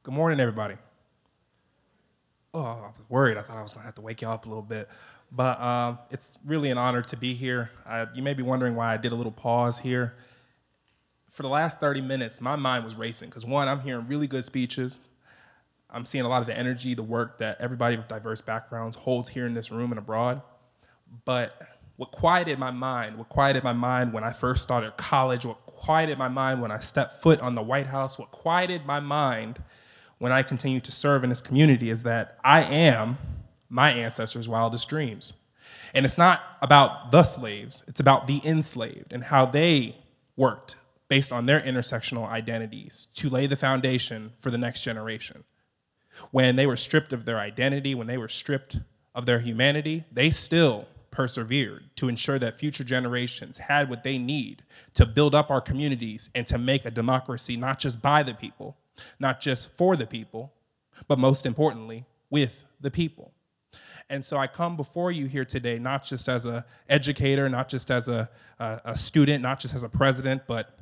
Good morning, everybody. Oh, I was worried. I thought I was going to have to wake you up a little bit. But it's really an honor to be here. You may be wondering why I did a little pause here. For the last 30 minutes, my mind was racing because, one, I'm hearing really good speeches. I'm seeing a lot of the energy, the work that everybody with diverse backgrounds holds here in this room and abroad. But what quieted my mind when I first started college, what quieted my mind when I stepped foot on the White House, what quieted my mind when I continue to serve in this community is that I am my ancestors' wildest dreams. And it's not about the slaves, it's about the enslaved and how they worked based on their intersectional identities to lay the foundation for the next generation. When they were stripped of their identity, when they were stripped of their humanity, they still persevered to ensure that future generations had what they need to build up our communities and to make a democracy not just by the people, not just for the people, but most importantly, with the people. And so I come before you here today, not just as an educator, not just as a student, not just as a president, but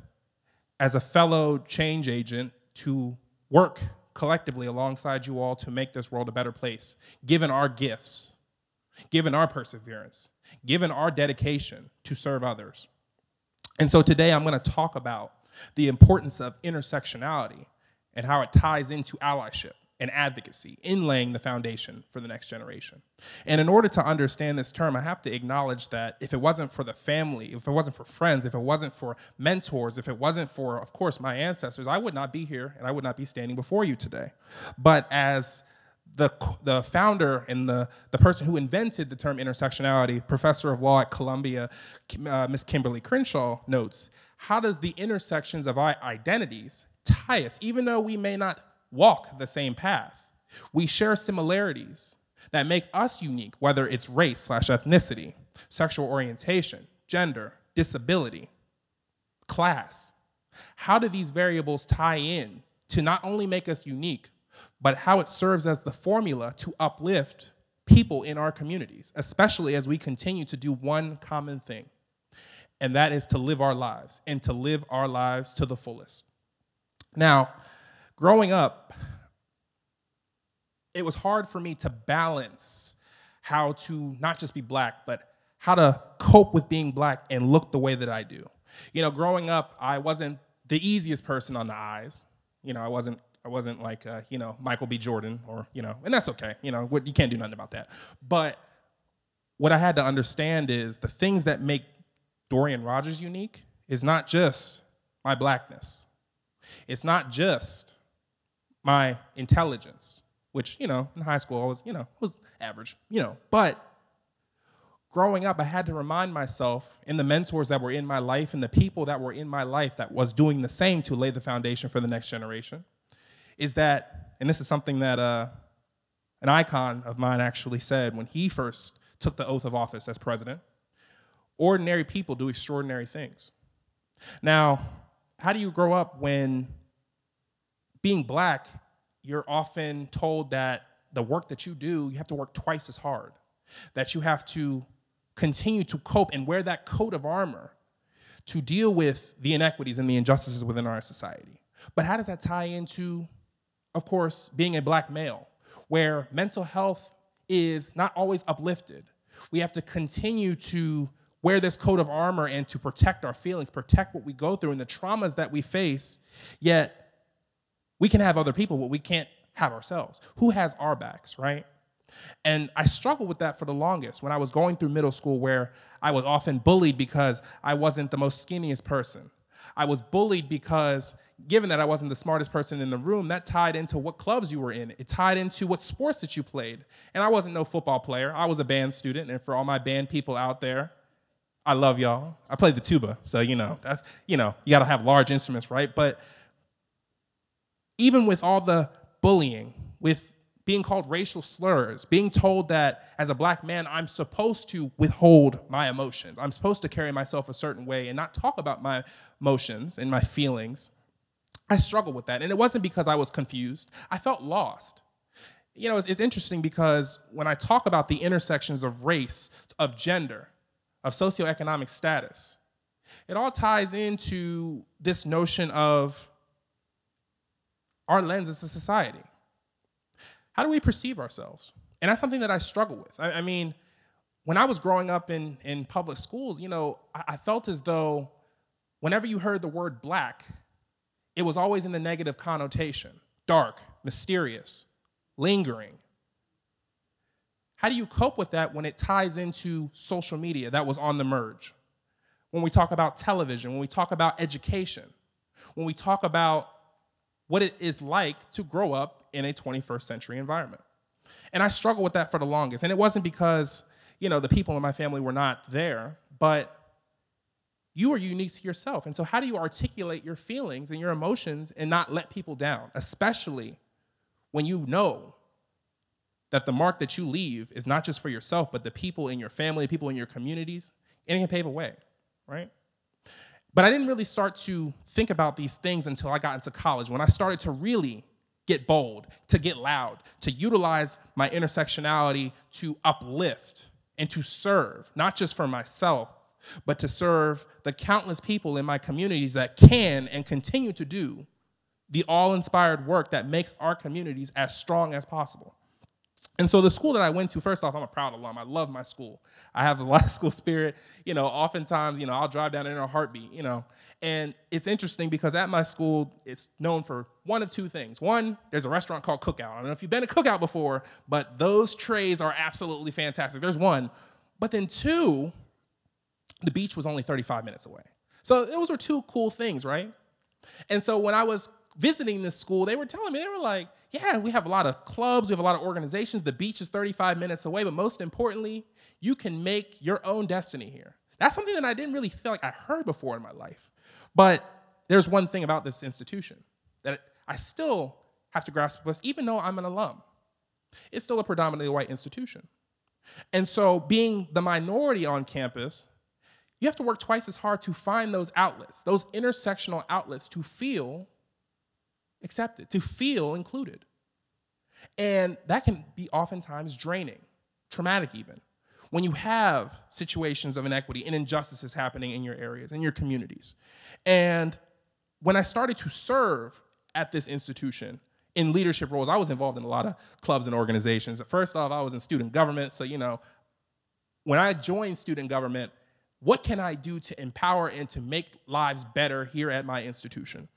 as a fellow change agent to work collectively alongside you all to make this world a better place, given our gifts, given our perseverance, given our dedication to serve others. And so today I'm going to talk about the importance of intersectionality and how it ties into allyship and advocacy in laying the foundation for the next generation. And in order to understand this term, I have to acknowledge that if it wasn't for the family, if it wasn't for friends, if it wasn't for mentors, if it wasn't for, of course, my ancestors, I would not be here and I would not be standing before you today. But as the founder and the person who invented the term intersectionality, professor of law at Columbia, Miss Kimberly Crenshaw, notes, how does the intersections of our identities tie us? Even though we may not walk the same path, we share similarities that make us unique, whether it's race/ethnicity, sexual orientation, gender, disability, class. How do these variables tie in to not only make us unique, but how it serves as the formula to uplift people in our communities, especially as we continue to do one common thing, and that is to live our lives, and to live our lives to the fullest. Now, growing up, it was hard for me to balance how to not just be Black, but how to cope with being Black and look the way that I do. You know, growing up, I wasn't the easiest person on the eyes. You know, I wasn't like, Michael B. Jordan or, and that's okay. You can't do nothing about that. But what I had to understand is the things that make Dorien Rogers unique is not just my Blackness. It's not just my intelligence, which, in high school I was average, But growing up, I had to remind myself and the mentors that were in my life and the people that were in my life that was doing the same to lay the foundation for the next generation, is that, and this is something that an icon of mine actually said when he first took the oath of office as president, ordinary people do extraordinary things. Now, how do you grow up when being Black, you're often told that the work that you do, you have to work twice as hard, that you have to continue to cope and wear that coat of armor to deal with the inequities and the injustices within our society. But how does that tie into, of course, being a Black male, where mental health is not always uplifted? We have to continue to wear this coat of armor and to protect our feelings, protect what we go through and the traumas that we face, yet we can have other people, but we can't have ourselves. Who has our backs, right? And I struggled with that for the longest when I was going through middle school, where I was often bullied because I wasn't the most skinniest person. I was bullied because, given that I wasn't the smartest person in the room, that tied into what clubs you were in. It tied into what sports that you played. And I wasn't no football player. I was a band student, and for all my band people out there, I love y'all. I played the tuba, so that's you got to have large instruments, right? But even with all the bullying, with being called racial slurs, being told that as a Black man, I'm supposed to withhold my emotions. I'm supposed to carry myself a certain way and not talk about my emotions and my feelings. I struggled with that. And it wasn't because I was confused. I felt lost. It's interesting because when I talk about the intersections of race, of gender, of socioeconomic status, it all ties into this notion of our lens as a society. How do we perceive ourselves? And that's something that I struggle with. I mean, when I was growing up in public schools, I felt as though whenever you heard the word black, it was always in the negative connotation: dark, mysterious, lingering. How do you cope with that when it ties into social media that was on the merge? When we talk about television, when we talk about education, when we talk about what it is like to grow up in a 21st century environment. And I struggled with that for the longest. And it wasn't because, the people in my family were not there, but you are unique to yourself. And so how do you articulate your feelings and your emotions and not let people down, especially when you know that the mark that you leave is not just for yourself, but the people in your family, people in your communities, and it can pave a way, right? But I didn't really start to think about these things until I got into college, when I started to really get bold, to get loud, to utilize my intersectionality to uplift and to serve, not just for myself, but to serve the countless people in my communities that can and continue to do the all-inspired work that makes our communities as strong as possible. And so the school that I went to, first off, I'm a proud alum. I love my school. I have a lot of school spirit. Oftentimes, I'll drive down in a heartbeat, And it's interesting because at my school, it's known for one of two things. One, there's a restaurant called Cookout. I don't know if you've been to Cookout before, but those trays are absolutely fantastic. There's one. But then two, the beach was only 35 minutes away. So those were two cool things, right? And so when I was visiting this school, they were telling me, they were like, yeah, we have a lot of clubs, we have a lot of organizations, the beach is 35 minutes away, but most importantly, you can make your own destiny here. That's something that I didn't really feel like I heard before in my life. But there's one thing about this institution that I still have to grasp with, even though I'm an alum. It's still a predominantly white institution. And so being the minority on campus, you have to work twice as hard to find those outlets, those intersectional outlets, to feel accepted, to feel included. And that can be oftentimes draining, traumatic even, when you have situations of inequity and injustices happening in your areas, in your communities. And when I started to serve at this institution in leadership roles, I was involved in a lot of clubs and organizations. First off, I was in student government, so when I joined student government, what can I do to empower and to make lives better here at my institution?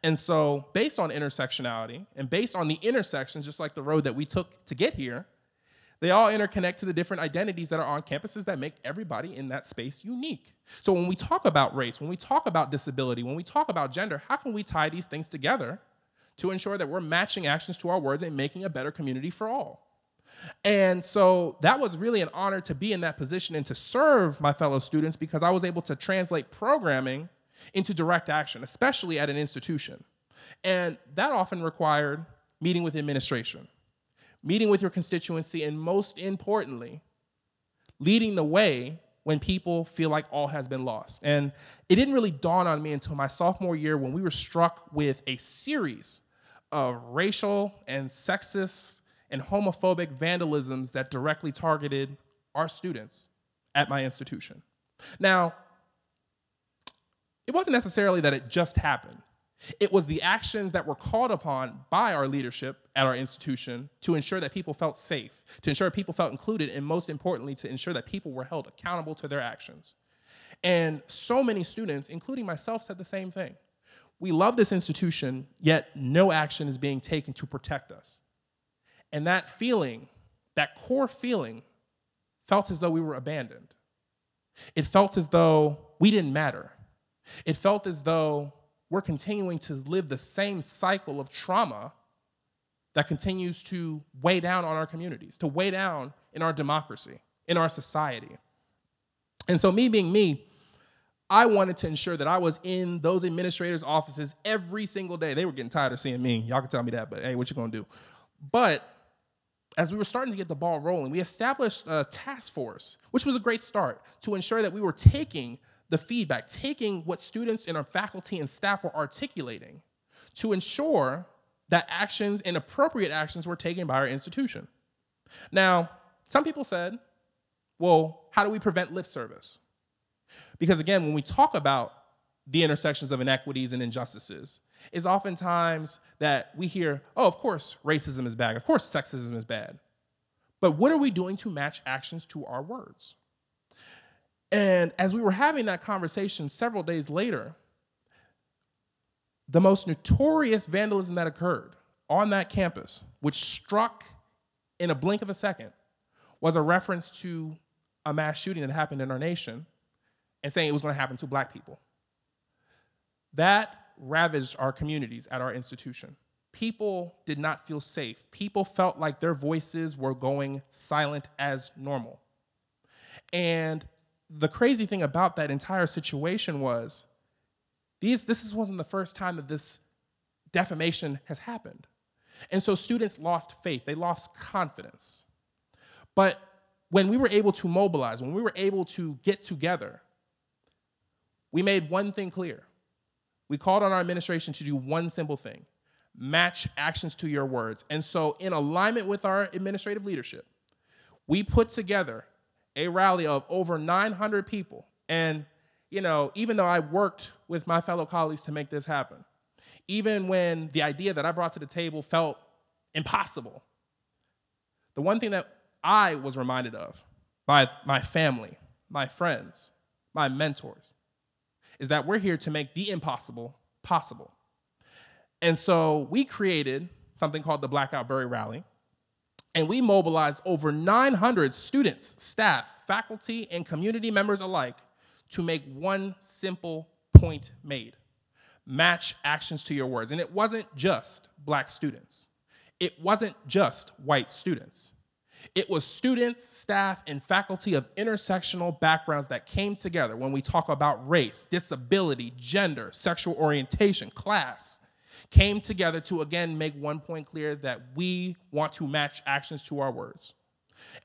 And so based on intersectionality and based on the intersections, just like the road that we took to get here, they all interconnect to the different identities that are on campuses that make everybody in that space unique. So when we talk about race, when we talk about disability, when we talk about gender, how can we tie these things together to ensure that we're matching actions to our words and making a better community for all? And so that was really an honor to be in that position and to serve my fellow students, because I was able to translate programming into direct action, especially at an institution. And that often required meeting with administration, meeting with your constituency, and most importantly, leading the way when people feel like all has been lost. And it didn't really dawn on me until my sophomore year, when we were struck with a series of racial and sexist and homophobic vandalisms that directly targeted our students at my institution. Now, it wasn't necessarily that it just happened. It was the actions that were called upon by our leadership at our institution to ensure that people felt safe, to ensure people felt included, and most importantly, to ensure that people were held accountable to their actions. And so many students, including myself, said the same thing. We love this institution, yet no action is being taken to protect us. And that feeling, that core feeling, felt as though we were abandoned. It felt as though we didn't matter. It felt as though we're continuing to live the same cycle of trauma that continues to weigh down on our communities, to weigh down in our democracy, in our society. And so me being me, I wanted to ensure that I was in those administrators' offices every single day. They were getting tired of seeing me. Y'all can tell me that, but hey, what you gonna do? But as we were starting to get the ball rolling, we established a task force, which was a great start, to ensure that we were taking the feedback, taking what students and our faculty and staff were articulating to ensure that actions and appropriate actions were taken by our institution. Now, some people said, well, how do we prevent lip service? Because again, when we talk about the intersections of inequities and injustices is oftentimes that we hear, oh, of course racism is bad, of course sexism is bad. But what are we doing to match actions to our words? And as we were having that conversation several days later, the most notorious vandalism that occurred on that campus, which struck in a blink of a second, was a reference to a mass shooting that happened in our nation and saying it was going to happen to Black people. That ravaged our communities at our institution. People did not feel safe. People felt like their voices were going silent as normal. And the crazy thing about that entire situation was this wasn't the first time that this defamation has happened. And so students lost faith. They lost confidence. But when we were able to mobilize, when we were able to get together, we made one thing clear. We called on our administration to do one simple thing: match actions to your words. And so in alignment with our administrative leadership, we put together a rally of over 900 people. And, you know, even though I worked with my fellow colleagues to make this happen, even when the idea that I brought to the table felt impossible, the one thing that I was reminded of by my family, my friends, my mentors, is that we're here to make the impossible possible. And so we created something called the Blackout Rally, and we mobilized over 900 students, staff, faculty, and community members alike to make one simple point made: match actions to your words. And it wasn't just Black students. It wasn't just white students. It was students, staff, and faculty of intersectional backgrounds that came together when we talk about race, disability, gender, sexual orientation, class, came together to, again, make one point clear: that we want to match actions to our words.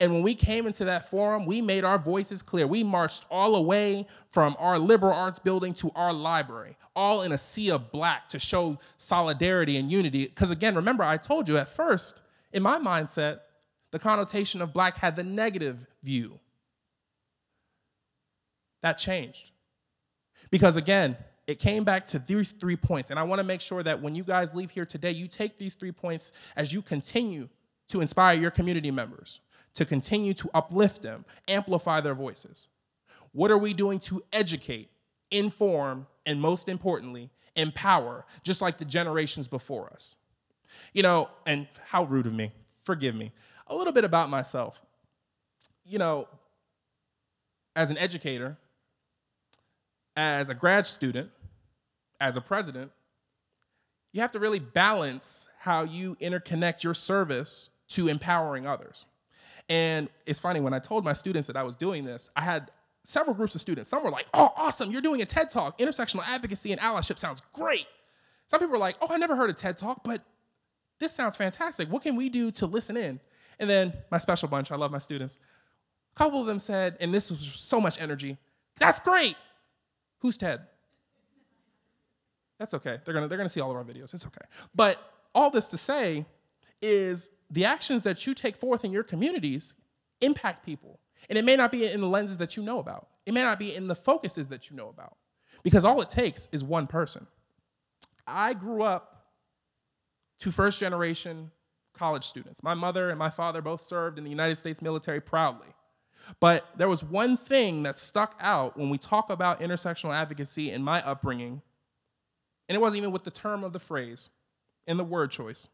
And when we came into that forum, we made our voices clear. We marched all the way from our liberal arts building to our library, all in a sea of Black, to show solidarity and unity. Because again, remember, I told you at first, in my mindset, the connotation of Black had the negative view. That changed. Because again, it came back to these 3 points. And I want to make sure that when you guys leave here today, you take these 3 points as you continue to inspire your community members, to continue to uplift them, amplify their voices. What are we doing to educate, inform, and most importantly, empower, just like the generations before us? You know, and how rude of me, forgive me. A little bit about myself. You know, as an educator, as a grad student, as a president, you have to really balance how you interconnect your service to empowering others. And it's funny, when I told my students that I was doing this, I had several groups of students. Some were like, oh, awesome, you're doing a TED Talk. Intersectional advocacy and allyship sounds great. Some people were like, oh, I never heard a TED Talk, but this sounds fantastic. What can we do to listen in? And then my special bunch, I love my students, a couple of them said, and this was so much energy, that's great. Who's Ted? That's okay. They're gonna see all of our videos. It's okay. But all this to say is the actions that you take forth in your communities impact people. And it may not be in the lenses that you know about. It may not be in the focuses that you know about. Because all it takes is one person. I grew up to first-generation college students. My mother and my father both served in the United States military proudly. But there was one thing that stuck out when we talk about intersectional advocacy in my upbringing, and it wasn't even with the term of the phrase, in the word choice: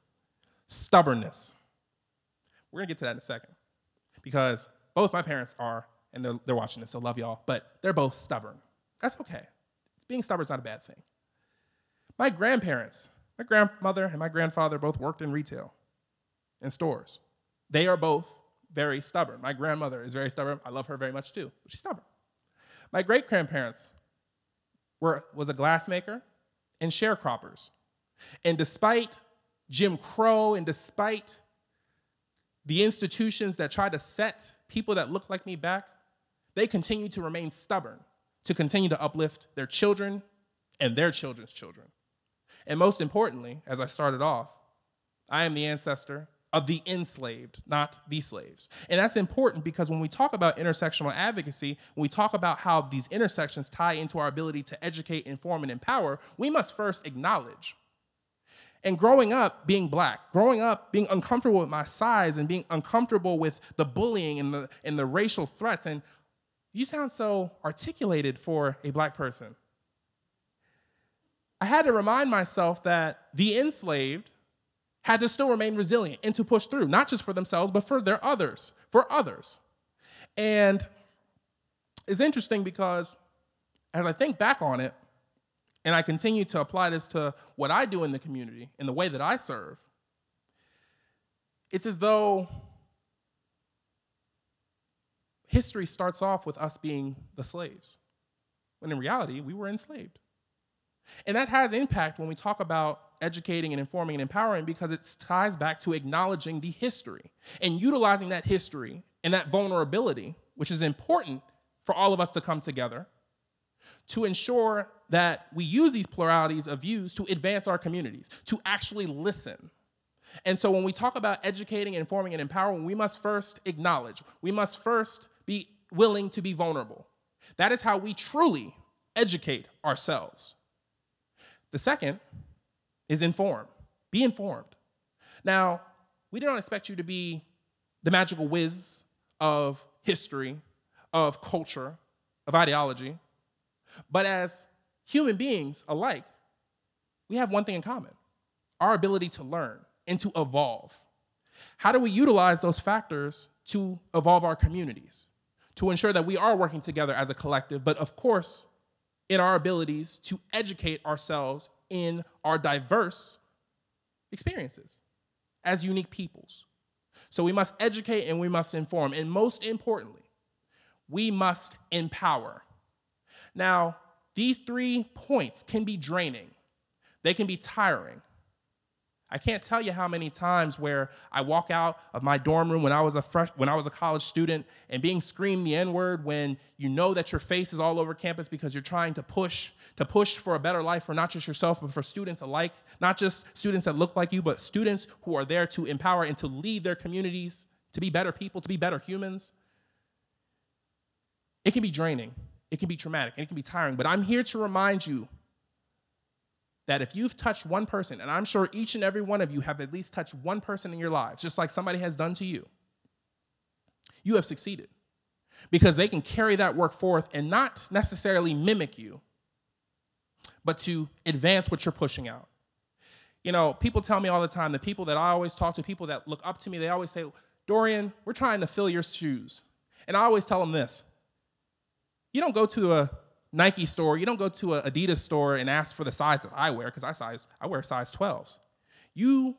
stubbornness. We're gonna get to that in a second, because both my parents are, and they're watching this, so love y'all, but they're both stubborn. That's okay. Being stubborn is not a bad thing. My grandparents, my grandmother and my grandfather both worked in retail, in stores. They are both very stubborn. My grandmother is very stubborn. I love her very much too, but she's stubborn. My great-grandparents was a glassmaker and sharecroppers. And despite Jim Crow and despite the institutions that tried to set people that looked like me back, they continue to remain stubborn, to continue to uplift their children and their children's children. And most importantly, as I started off, I am the ancestor of the enslaved, not the slaves. And that's important because when we talk about intersectional advocacy, when we talk about how these intersections tie into our ability to educate, inform, and empower, we must first acknowledge. And growing up being black, growing up being uncomfortable with my size and being uncomfortable with the bullying and the racial threats, and you sound so articulated for a black person. I had to remind myself that the enslaved had to still remain resilient and to push through, not just for themselves, but for others. And it's interesting because as I think back on it, and I continue to apply this to what I do in the community, in the way that I serve, it's as though history starts off with us being the slaves, when in reality, we were enslaved. And that has impact when we talk about educating and informing and empowering because it ties back to acknowledging the history and utilizing that history and that vulnerability, which is important for all of us to come together, to ensure that we use these pluralities of views to advance our communities, to actually listen. And so when we talk about educating, informing, and empowering, we must first acknowledge. We must first be willing to be vulnerable. That is how we truly educate ourselves. The second is inform. Be informed. Now, we don't expect you to be the magical whiz of history, of culture, of ideology, but as human beings alike, we have one thing in common: our ability to learn and to evolve. How do we utilize those factors to evolve our communities, to ensure that we are working together as a collective, but of course, in our abilities to educate ourselves in our diverse experiences as unique peoples? So we must educate and we must inform, and most importantly, we must empower. Now, these 3 points can be draining. They can be tiring. I can't tell you how many times where I walk out of my dorm room when I was a college student and being screamed the N-word when you know that your face is all over campus because you're trying to push for a better life for not just yourself, but for students alike, not just students that look like you, but students who are there to empower and to lead their communities, to be better people, to be better humans. It can be draining, it can be traumatic, and it can be tiring, but I'm here to remind you that if you've touched one person, and I'm sure each and every one of you have at least touched one person in your lives, just like somebody has done to you, you have succeeded. Because they can carry that work forth and not necessarily mimic you, but to advance what you're pushing out. You know, people tell me all the time, the people that I always talk to, people that look up to me, they always say, Dorien, we're trying to fill your shoes. And I always tell them this: you don't go to a Nike store, you don't go to an Adidas store and ask for the size that I wear, because I wear size 12s. You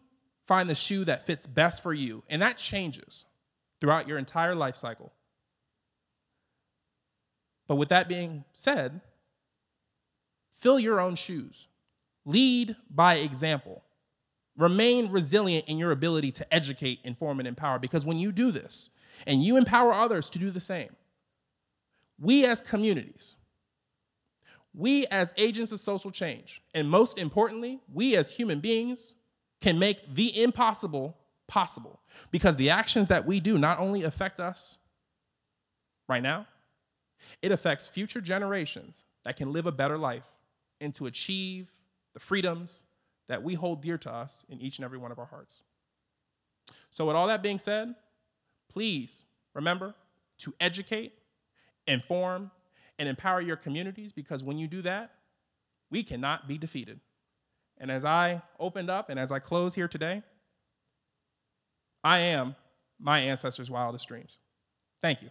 find the shoe that fits best for you, and that changes throughout your entire life cycle. But with that being said, fill your own shoes. Lead by example. Remain resilient in your ability to educate, inform, and empower, because when you do this, and you empower others to do the same, we as communities, we as agents of social change, and most importantly, we as human beings can make the impossible possible, because the actions that we do not only affect us right now, it affects future generations that can live a better life and to achieve the freedoms that we hold dear to us in each and every one of our hearts. So with all that being said, please remember to educate, inform, and empower your communities, because when you do that, we cannot be defeated. And as I opened up and as I close here today, I am my ancestors' wildest dreams. Thank you.